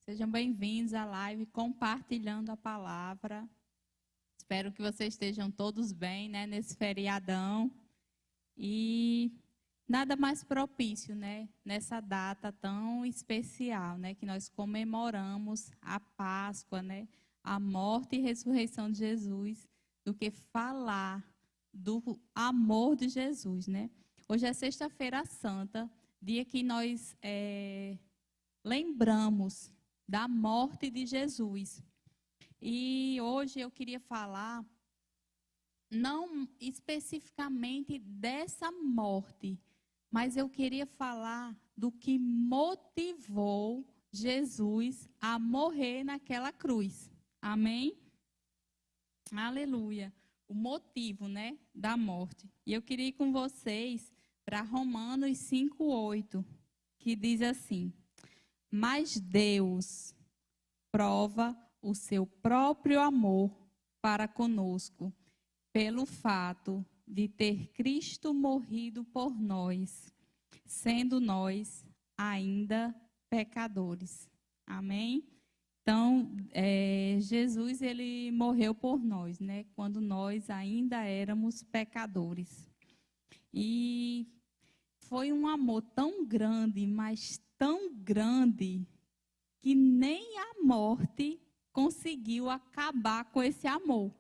Sejam bem-vindos à live compartilhando a palavra. Espero que vocês estejam todos bem, né, nesse feriadão. E nada mais propício, né, nessa data tão especial, né, que nós comemoramos a Páscoa, né, a morte e ressurreição de Jesus, do que falar do amor de Jesus, né? Hoje é Sexta-feira Santa, dia que nós lembramos da morte de Jesus. E hoje eu queria falar, não especificamente dessa morte, mas eu queria falar do que motivou Jesus a morrer naquela cruz. Amém? Aleluia. O motivo, né, da morte. E eu queria ir com vocês para Romanos 5:8, que diz assim: mas Deus prova o seu próprio amor para conosco, pelo fato de ter Cristo morrido por nós, sendo nós ainda pecadores. Amém? Então, Jesus, ele morreu por nós, né? Quando nós ainda éramos pecadores. E foi um amor tão grande, mas tão grande, que nem a morte conseguiu acabar com esse amor.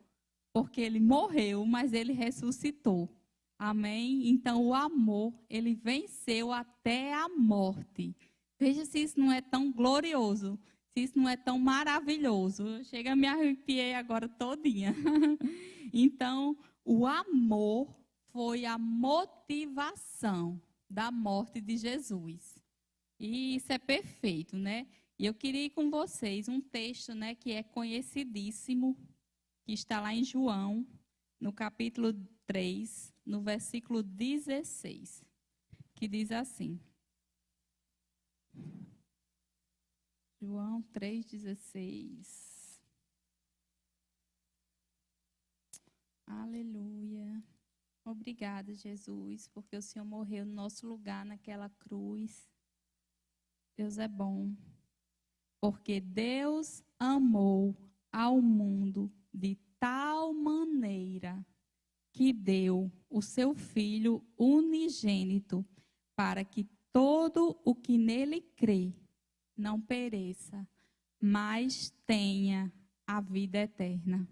Porque ele morreu, mas ele ressuscitou. Amém? Então, o amor, ele venceu até a morte. Veja se isso não é tão glorioso, se isso não é tão maravilhoso. Chega, me arrepiei agora todinha. Então, o amor foi a motivação da morte de Jesus. E isso é perfeito, né? E eu queria ir com vocês um texto, né, que é conhecidíssimo, que está lá em João, no capítulo 3, no versículo 16, que diz assim. João 3,16. Aleluia. Obrigada, Jesus, porque o Senhor morreu no nosso lugar naquela cruz. Deus é bom. Porque Deus amou ao mundo de tal maneira que deu o seu Filho unigênito, para que todo o que nele crê não pereça, mas tenha a vida eterna.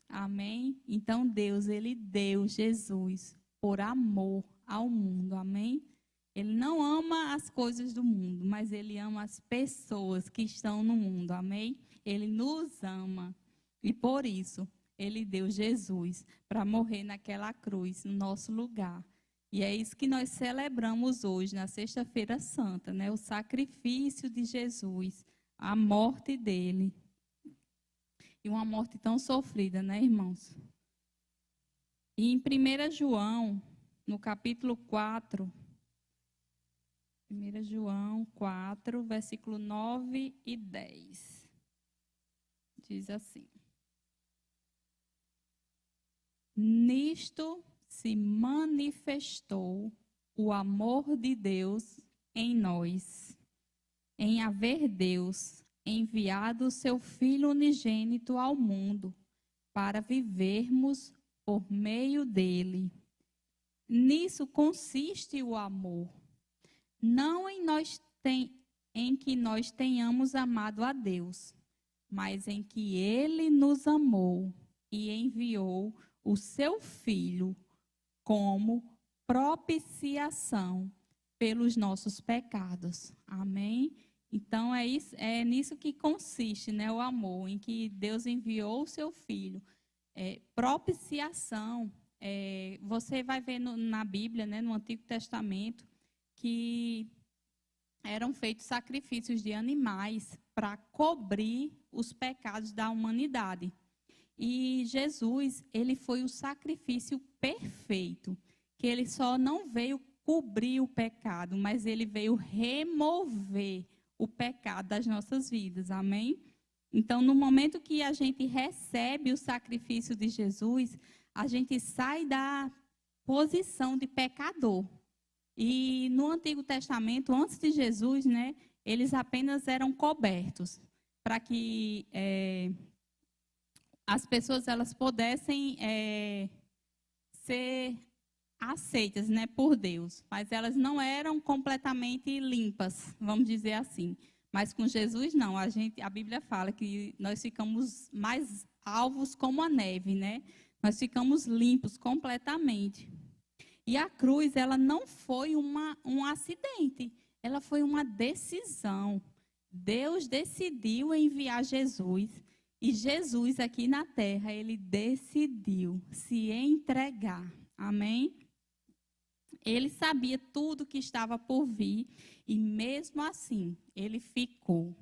Amém? Então Deus, ele deu Jesus por amor ao mundo. Amém? Ele não ama as coisas do mundo, mas ele ama as pessoas que estão no mundo. Amém? Ele nos ama. E por isso, ele deu Jesus para morrer naquela cruz, no nosso lugar. E é isso que nós celebramos hoje, na Sexta-feira Santa, né? O sacrifício de Jesus, a morte dele. E uma morte tão sofrida, né, irmãos? E em 1 João, no capítulo 4, 1 João 4, versículo 9 e 10. Diz assim: nisto se manifestou o amor de Deus em nós, em haver Deus enviado o seu Filho unigênito ao mundo, para vivermos por meio dele. Nisso consiste o amor, não em que nós tenhamos amado a Deus, mas em que ele nos amou e enviou o seu Filho como propiciação pelos nossos pecados. Amém? Então, é nisso que consiste, né, o amor, em que Deus enviou o seu Filho. Propiciação, você vai ver na Bíblia, né, no Antigo Testamento, que eram feitos sacrifícios de animais para cobrir os pecados da humanidade. E Jesus, ele foi o sacrifício perfeito, que ele só não veio cobrir o pecado, mas ele veio remover o pecado das nossas vidas. Amém? Então, no momento que a gente recebe o sacrifício de Jesus, a gente sai da posição de pecador. E no Antigo Testamento, antes de Jesus, né, eles apenas eram cobertos para que as pessoas elas pudessem ser aceitas, né, por Deus, mas elas não eram completamente limpas, vamos dizer assim. Mas com Jesus não, a Bíblia fala que nós ficamos mais alvos como a neve, né? Nós ficamos limpos completamente. E a cruz, ela não foi um acidente, ela foi uma decisão. Deus decidiu enviar Jesus, e Jesus aqui na terra, ele decidiu se entregar. Amém? Ele sabia tudo que estava por vir e mesmo assim ele ficou.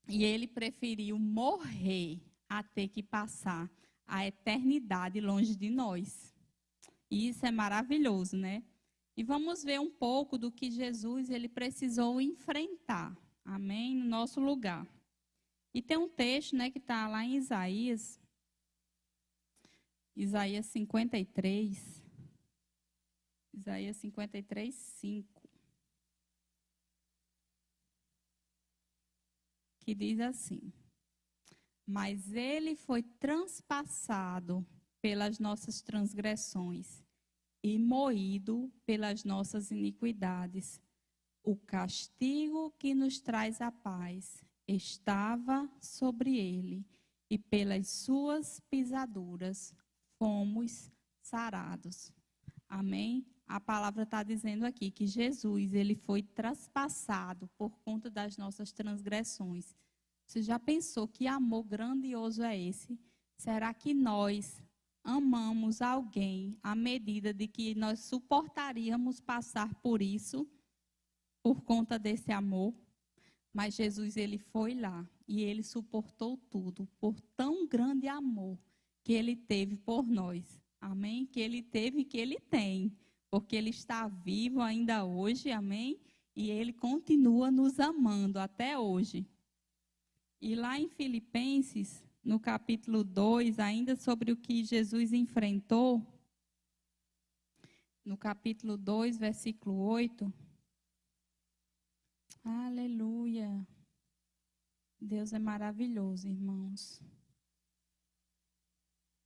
E ele preferiu morrer a ter que passar a eternidade longe de nós. E isso é maravilhoso, né? E vamos ver um pouco do que Jesus ele precisou enfrentar. Amém? No nosso lugar. E tem um texto, né, que está lá em Isaías 53. Isaías 53, 5. Que diz assim: mas ele foi transpassado pelas nossas transgressões e moído pelas nossas iniquidades. O castigo que nos traz a paz estava sobre ele, e pelas suas pisaduras fomos sarados. Amém? A palavra está dizendo aqui que Jesus, ele foi traspassado por conta das nossas transgressões. Você já pensou que amor grandioso é esse? Será que nós amamos alguém à medida de que nós suportaríamos passar por isso, por conta desse amor? Mas Jesus, ele foi lá e ele suportou tudo por tão grande amor que ele teve por nós. Amém? Que ele teve e que ele tem, porque ele está vivo ainda hoje, amém? E ele continua nos amando até hoje. E lá em Filipenses, no capítulo 2, ainda sobre o que Jesus enfrentou, no capítulo 2, versículo 8. Aleluia. Deus é maravilhoso, irmãos.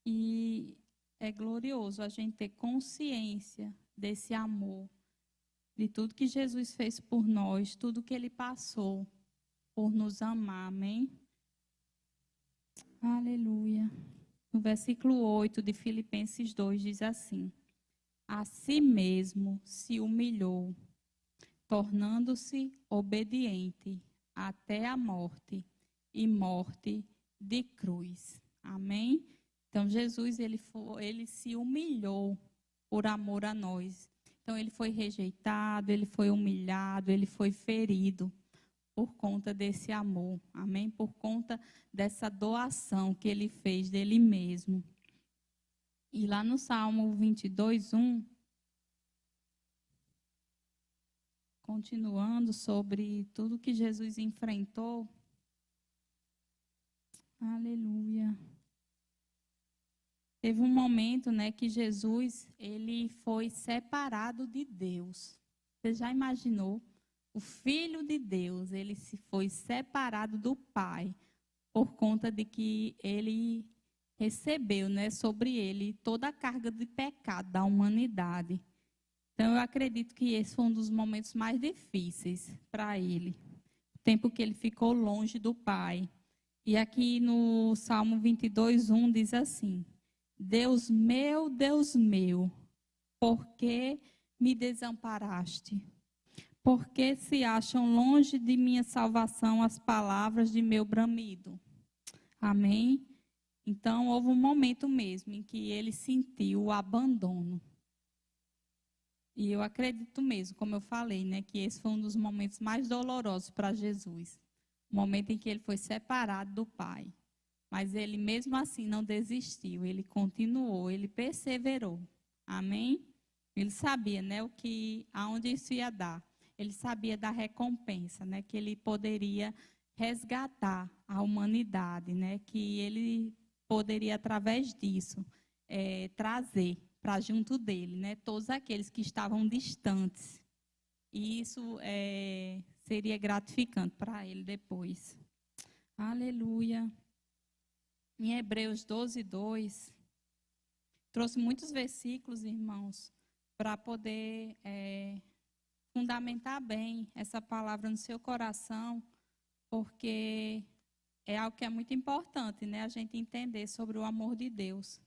E é glorioso a gente ter consciência desse amor, de tudo que Jesus fez por nós, tudo que ele passou por nos amar, amém? Aleluia. No versículo 8 de Filipenses 2 diz assim: a si mesmo se humilhou, tornando-se obediente até a morte, e morte de cruz. Amém? Então, Jesus, ele se humilhou por amor a nós. Então, ele foi rejeitado, ele foi humilhado, ele foi ferido por conta desse amor. Amém? Por conta dessa doação que ele fez dele mesmo. E lá no Salmo 22, 1, continuando sobre tudo que Jesus enfrentou. Aleluia. Teve um momento, né, que Jesus, ele foi separado de Deus. Você já imaginou? O Filho de Deus, ele se foi separado do Pai, por conta de que ele recebeu, né, sobre ele toda a carga de pecado da humanidade. Então, eu acredito que esse foi um dos momentos mais difíceis para ele. O tempo que ele ficou longe do Pai. E aqui no Salmo 22, 1 diz assim: Deus meu, por que me desamparaste? Por que se acham longe de minha salvação as palavras de meu bramido? Amém? Então, houve um momento mesmo em que ele sentiu o abandono. E eu acredito mesmo, como eu falei, né, que esse foi um dos momentos mais dolorosos para Jesus. O momento em que ele foi separado do Pai. Mas ele mesmo assim não desistiu, ele continuou, ele perseverou. Amém? Ele sabia, né, aonde isso ia dar. Ele sabia da recompensa, né, que ele poderia resgatar a humanidade, né, que ele poderia através disso trazer para junto dele, né, todos aqueles que estavam distantes. E isso seria gratificante para ele depois. Aleluia. Em Hebreus 12, 2, trouxe muitos versículos, irmãos, para poder fundamentar bem essa palavra no seu coração, porque é algo que é muito importante, né? A gente entender sobre o amor de Deus.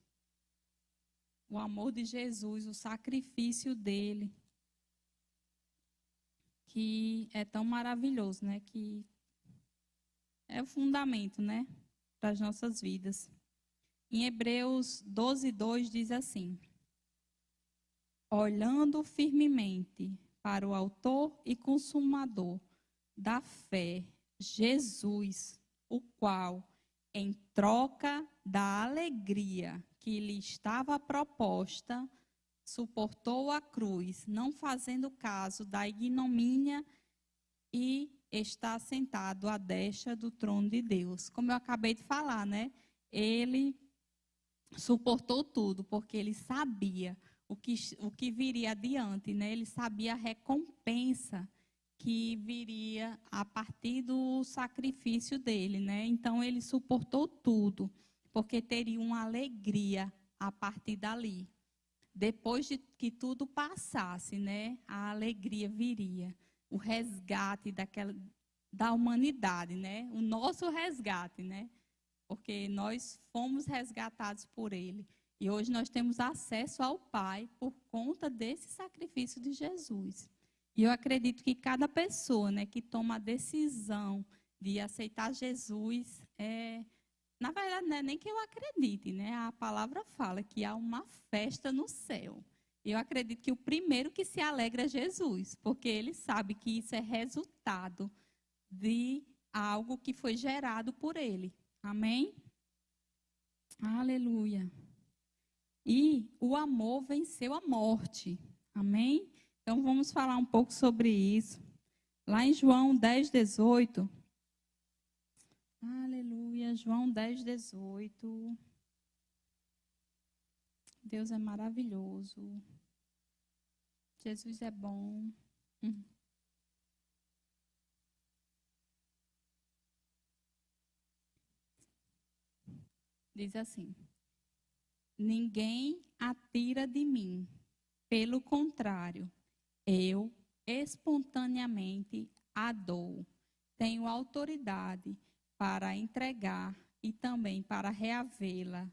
O amor de Jesus, o sacrifício dele, que é tão maravilhoso, né? Que é o fundamento, né? Para as nossas vidas. Em Hebreus 12, 2 diz assim: olhando firmemente para o autor e consumador da fé, Jesus, o qual, em troca da alegria que lhe estava proposta, suportou a cruz, não fazendo caso da ignomínia, e está sentado à destra do trono de Deus. Como eu acabei de falar, né? Ele suportou tudo, porque ele sabia o que viria adiante, né? Ele sabia a recompensa que viria a partir do sacrifício dele, né? Então ele suportou tudo, porque teria uma alegria a partir dali. Depois de que tudo passasse, né? A alegria viria, o resgate da humanidade, né? O nosso resgate, né? Porque nós fomos resgatados por ele. E hoje nós temos acesso ao Pai por conta desse sacrifício de Jesus. E eu acredito que cada pessoa, né, que toma a decisão de aceitar Jesus, na verdade, não é nem que eu acredite, né? A palavra fala que há uma festa no céu. Eu acredito que o primeiro que se alegra é Jesus, porque ele sabe que isso é resultado de algo que foi gerado por ele. Amém? Aleluia. E o amor venceu a morte. Amém? Então vamos falar um pouco sobre isso. Lá em João 10, 18. Aleluia. João 10, 18. Deus é maravilhoso. Jesus é bom. Diz assim: ninguém a tira de mim. Pelo contrário, eu espontaneamente a dou. Tenho autoridade para entregar e também para reavê-la.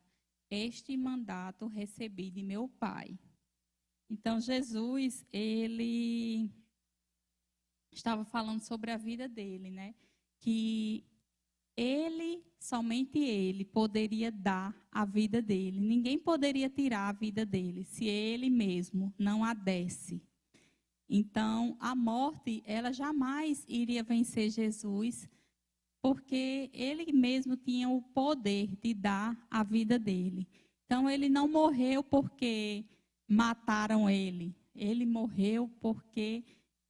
Este mandato recebi de meu Pai. Então, Jesus, ele estava falando sobre a vida dele, né? Que ele, somente ele, poderia dar a vida dele. Ninguém poderia tirar a vida dele, se ele mesmo não a desse. Então, a morte, ela jamais iria vencer Jesus, porque ele mesmo tinha o poder de dar a vida dele. Então, ele não morreu porque mataram ele. Ele morreu porque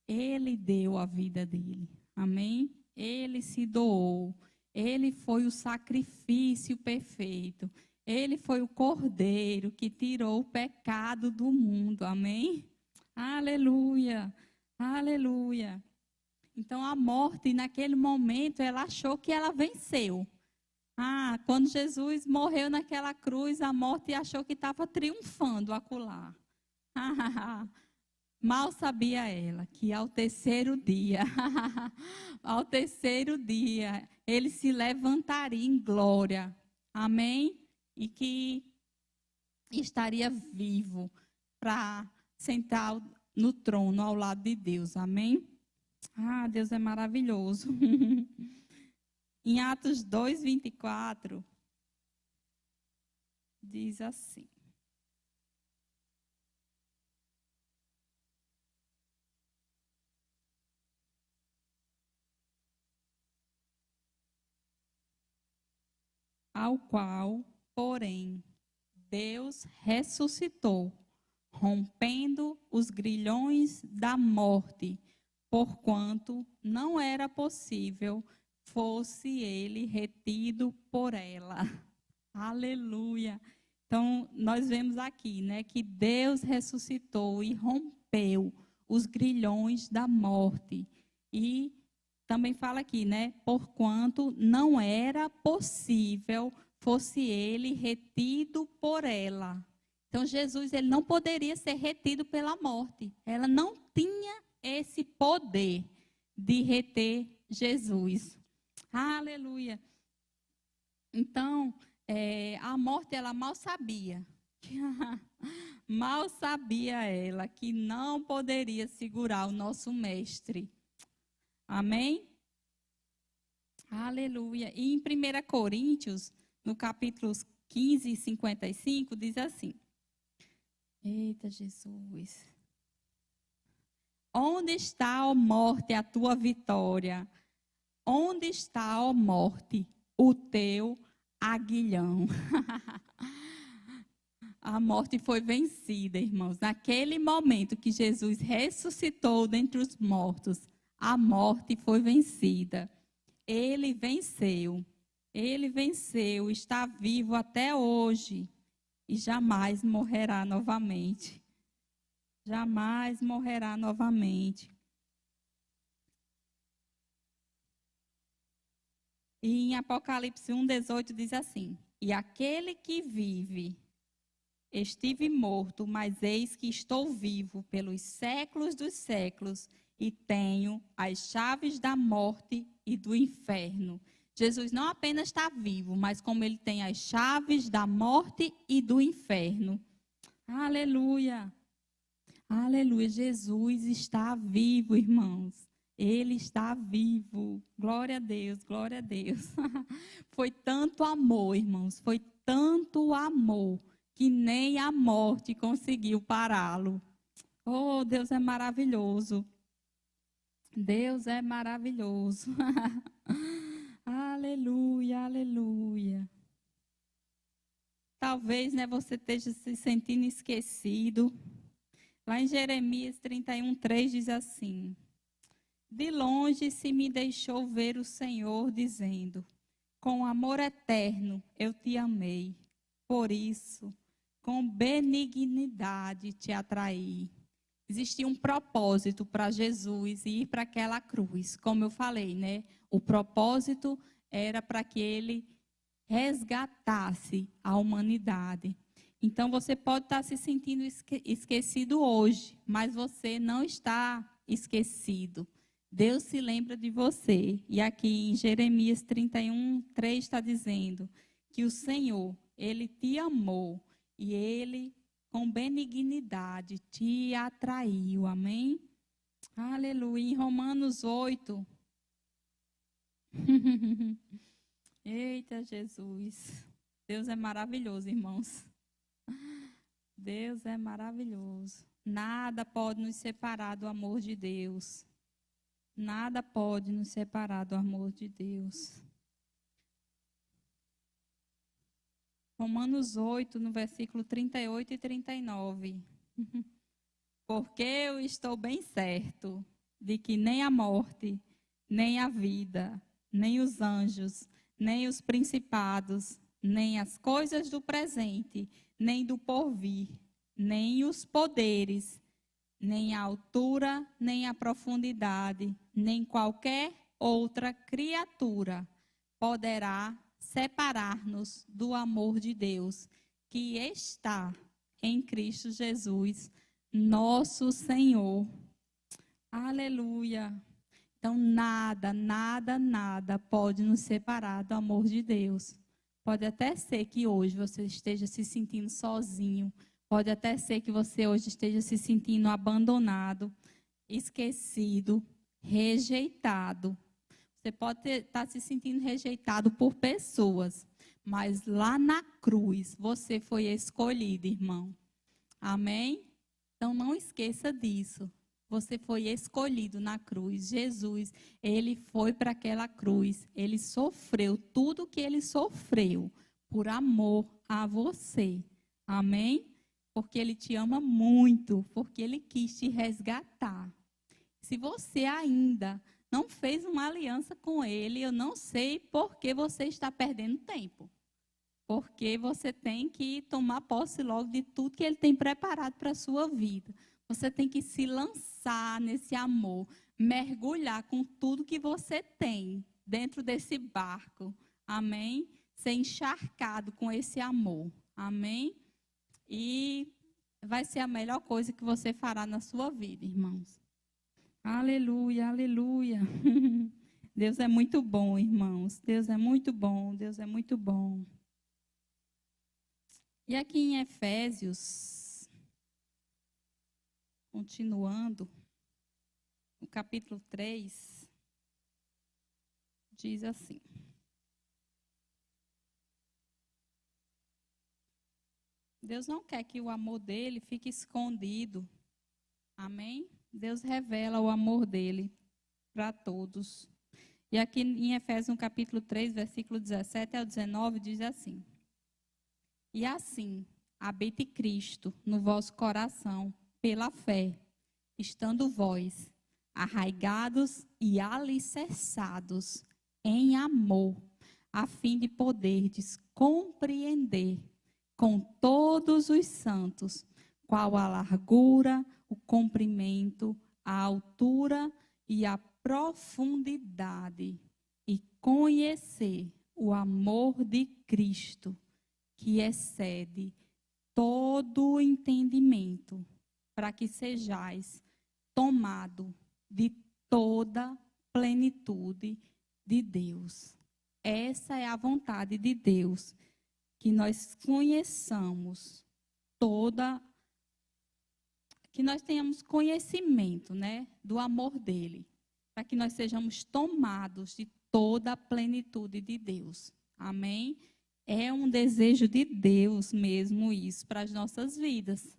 ele deu a vida dele. Amém? Ele se doou. Ele foi o sacrifício perfeito. Ele foi o cordeiro que tirou o pecado do mundo. Amém? Aleluia. Aleluia. Então, a morte, naquele momento, ela achou que ela venceu. Quando Jesus morreu naquela cruz, a morte achou que estava triunfando acolá. Mal sabia ela que ao terceiro dia, ele se levantaria em glória. Amém? E que estaria vivo para sentar no trono ao lado de Deus. Amém? Deus é maravilhoso. Em Atos 2, 24, diz assim: ao qual, porém, Deus ressuscitou, rompendo os grilhões da morte, porquanto não era possível fosse ele retido por ela. Aleluia. Então, nós vemos aqui, né, que Deus ressuscitou e rompeu os grilhões da morte. E também fala aqui, né? Porquanto não era possível fosse ele retido por ela. Então, Jesus ele não poderia ser retido pela morte. Ela não tinha esse poder de reter Jesus. Aleluia. Então, a morte, ela mal sabia. Mal sabia ela que não poderia segurar o nosso mestre. Amém? Aleluia. E em 1 Coríntios, no capítulo 15, 55, diz assim. Eita, Jesus. Onde está, ó morte, a tua vitória? Onde está, ó morte, o teu aguilhão? A morte foi vencida, irmãos. Naquele momento que Jesus ressuscitou dentre os mortos, a morte foi vencida. Ele venceu, está vivo até hoje e jamais morrerá novamente. Jamais morrerá novamente. E em Apocalipse 1:18 diz assim: E aquele que vive, estive morto, mas eis que estou vivo pelos séculos dos séculos e tenho as chaves da morte e do inferno. Jesus não apenas está vivo, mas como ele tem as chaves da morte e do inferno. Aleluia! Aleluia! Jesus está vivo, irmãos. Ele está vivo. Glória a Deus, glória a Deus. Foi tanto amor, irmãos, foi tanto amor que nem a morte conseguiu pará-lo. Oh, Deus é maravilhoso. Deus é maravilhoso. Aleluia, aleluia. Talvez, né, você esteja se sentindo esquecido. Lá em Jeremias 31:3 diz assim: De longe se me deixou ver o Senhor, dizendo: Com amor eterno eu te amei. Por isso, com benignidade te atraí. Existia um propósito para Jesus ir para aquela cruz. Como eu falei, né? O propósito era para que ele resgatasse a humanidade. Então, você pode estar se sentindo esquecido hoje, mas você não está esquecido. Deus se lembra de você. E aqui em Jeremias 31:3 está dizendo que o Senhor, ele te amou e ele, com benignidade, te atraiu. Amém? Aleluia. Em Romanos 8. Eita, Jesus. Deus é maravilhoso, irmãos. Deus é maravilhoso. Nada pode nos separar do amor de Deus. Nada pode nos separar do amor de Deus. Romanos 8, no versículo 38 e 39. Porque eu estou bem certo de que nem a morte, nem a vida, nem os anjos, nem os principados, nem as coisas do presente, nem do porvir, nem os poderes, nem a altura, nem a profundidade, nem qualquer outra criatura poderá separar-nos do amor de Deus, que está em Cristo Jesus, nosso Senhor. Aleluia. Então, nada pode nos separar do amor de Deus. Pode até ser que hoje você esteja se sentindo sozinho. Pode até ser que você hoje esteja se sentindo abandonado, esquecido, rejeitado. Você pode estar se sentindo rejeitado por pessoas, mas lá na cruz você foi escolhido, irmão. Amém? Então não esqueça disso. Você foi escolhido na cruz. Jesus, ele foi para aquela cruz. Ele sofreu tudo o que ele sofreu por amor a você. Amém? Porque ele te ama muito, porque ele quis te resgatar. Se você ainda não fez uma aliança com ele, eu não sei por que você está perdendo tempo. Porque você tem que tomar posse logo de tudo que ele tem preparado para a sua vida. Você tem que se lançar nesse amor, mergulhar com tudo que você tem dentro desse barco. Amém? Ser encharcado com esse amor. Amém? E vai ser a melhor coisa que você fará na sua vida, irmãos. Aleluia, aleluia. Deus é muito bom, irmãos. Deus é muito bom, Deus é muito bom. E aqui em Efésios, continuando, no capítulo 3, diz assim: Deus não quer que o amor dele fique escondido. Amém? Deus revela o amor dele para todos. E aqui em Efésios, no capítulo 3, versículo 17 ao 19, diz assim: E assim, habite Cristo no vosso coração, pela fé, estando vós arraigados e alicerçados em amor, a fim de poderdes compreender com todos os santos qual a largura, o comprimento, a altura e a profundidade, e conhecer o amor de Cristo, que excede todo o entendimento, para que sejais tomado de toda plenitude de Deus. Essa é a vontade de Deus, que nós conheçamos que nós tenhamos conhecimento, né, do amor dele, para que nós sejamos tomados de toda a plenitude de Deus. Amém? É um desejo de Deus mesmo isso para as nossas vidas.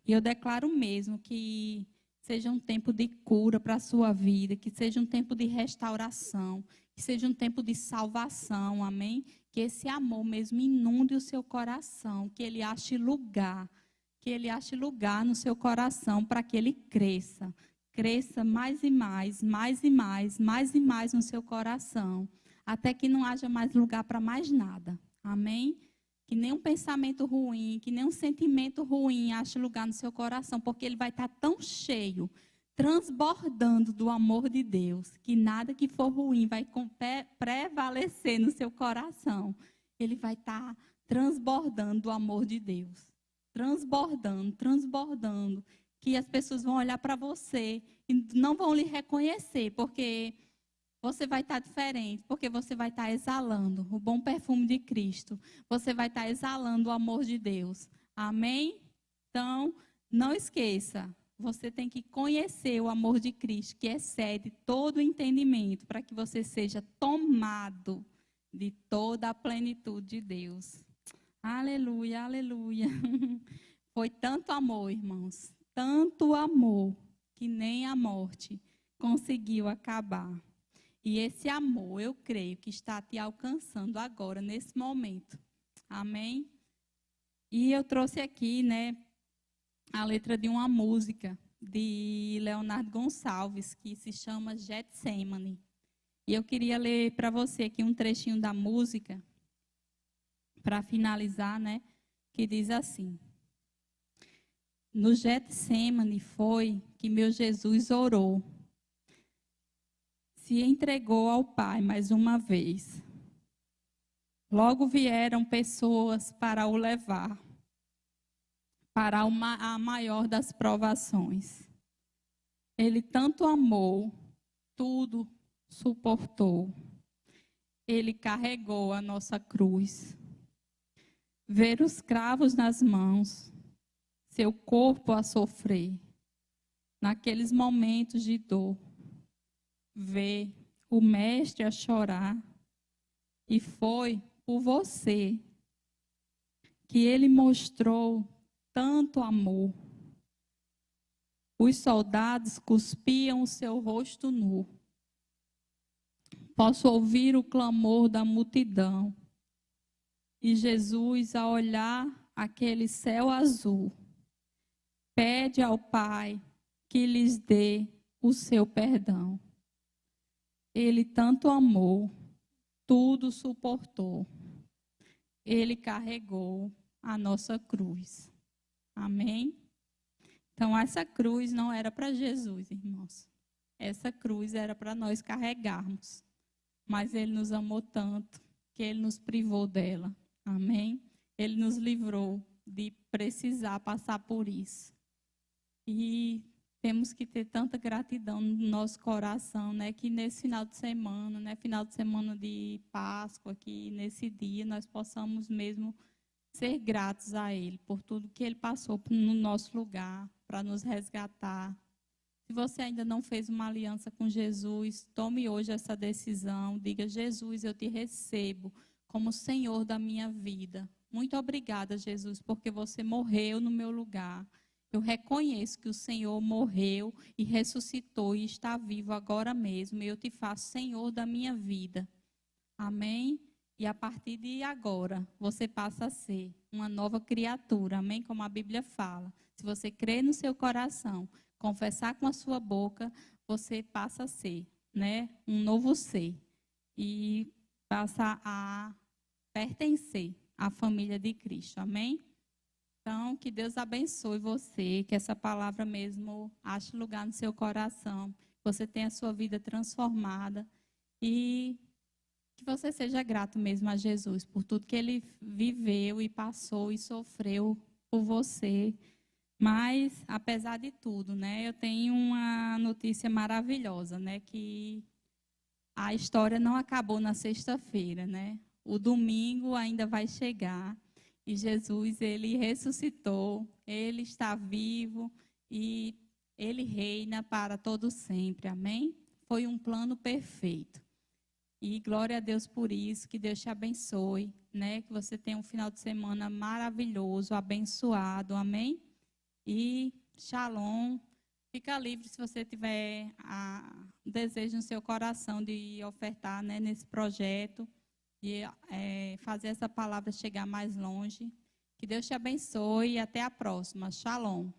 E eu declaro mesmo que seja um tempo de cura para a sua vida, que seja um tempo de restauração, que seja um tempo de salvação, amém? Que esse amor mesmo inunde o seu coração, que ele ache lugar no seu coração para que ele cresça mais e mais, mais e mais, mais e mais no seu coração, até que não haja mais lugar para mais nada, amém? Que nenhum pensamento ruim, que nenhum sentimento ruim ache lugar no seu coração, porque ele vai estar tão cheio, transbordando do amor de Deus, que nada que for ruim vai prevalecer no seu coração. Ele vai estar transbordando do amor de Deus. Transbordando, transbordando. Que as pessoas vão olhar para você e não vão lhe reconhecer, porque você vai estar diferente, porque você vai estar exalando o bom perfume de Cristo. Você vai estar exalando o amor de Deus. Amém? Então, não esqueça, você tem que conhecer o amor de Cristo, que excede todo o entendimento, para que você seja tomado de toda a plenitude de Deus. Aleluia, aleluia. Foi tanto amor, irmãos, tanto amor, que nem a morte conseguiu acabar. E esse amor, eu creio que está te alcançando agora, nesse momento. Amém? E eu trouxe aqui, né, a letra de uma música de Leonardo Gonçalves, que se chama Getsemane. E eu queria ler para você aqui um trechinho da música, para finalizar, né, que diz assim: No Getsemane foi que meu Jesus orou, se entregou ao Pai mais uma vez. Logo vieram pessoas para o levar para a maior das provações. Ele tanto amou, tudo suportou. Ele carregou a nossa cruz. Ver os cravos nas mãos, seu corpo a sofrer, naqueles momentos de dor. Ver o mestre a chorar, e foi por você que ele mostrou tanto amor. Os soldados cuspiam o seu rosto nu. Posso ouvir o clamor da multidão. E Jesus, a olhar aquele céu azul, pede ao Pai que lhes dê o seu perdão. Ele tanto amou, tudo suportou. Ele carregou a nossa cruz. Amém? Então, essa cruz não era para Jesus, irmãos. Essa cruz era para nós carregarmos. Mas Ele nos amou tanto que Ele nos privou dela. Amém? Ele nos livrou de precisar passar por isso. E temos que ter tanta gratidão no nosso coração, né? Que nesse final de semana, né? Final de semana de Páscoa, que nesse dia nós possamos mesmo ser gratos a Ele por tudo que Ele passou no nosso lugar, para nos resgatar. Se você ainda não fez uma aliança com Jesus, tome hoje essa decisão. Diga: Jesus, eu te recebo como Senhor da minha vida. Muito obrigada, Jesus, porque você morreu no meu lugar. Eu reconheço que o Senhor morreu e ressuscitou e está vivo agora mesmo. Eu te faço Senhor da minha vida. Amém? E a partir de agora, você passa a ser uma nova criatura. Amém? Como a Bíblia fala. Se você crer no seu coração, confessar com a sua boca, você passa a ser, né, um novo ser. E passa a pertencer à família de Cristo. Amém? Então, que Deus abençoe você, que essa palavra mesmo ache lugar no seu coração, que você tenha a sua vida transformada e que você seja grato mesmo a Jesus por tudo que Ele viveu e passou e sofreu por você. Mas, apesar de tudo, né, eu tenho uma notícia maravilhosa, né, que a história não acabou na sexta-feira, né? O domingo ainda vai chegar e Jesus, Ele ressuscitou, Ele está vivo e Ele reina para todo sempre, amém? Foi um plano perfeito. E glória a Deus por isso, que Deus te abençoe, né? Que você tenha um final de semana maravilhoso, abençoado, amém? E shalom. Fica livre se você tiver um desejo no seu coração de ofertar, né, nesse projeto, de fazer essa palavra chegar mais longe. Que Deus te abençoe e até a próxima. Shalom.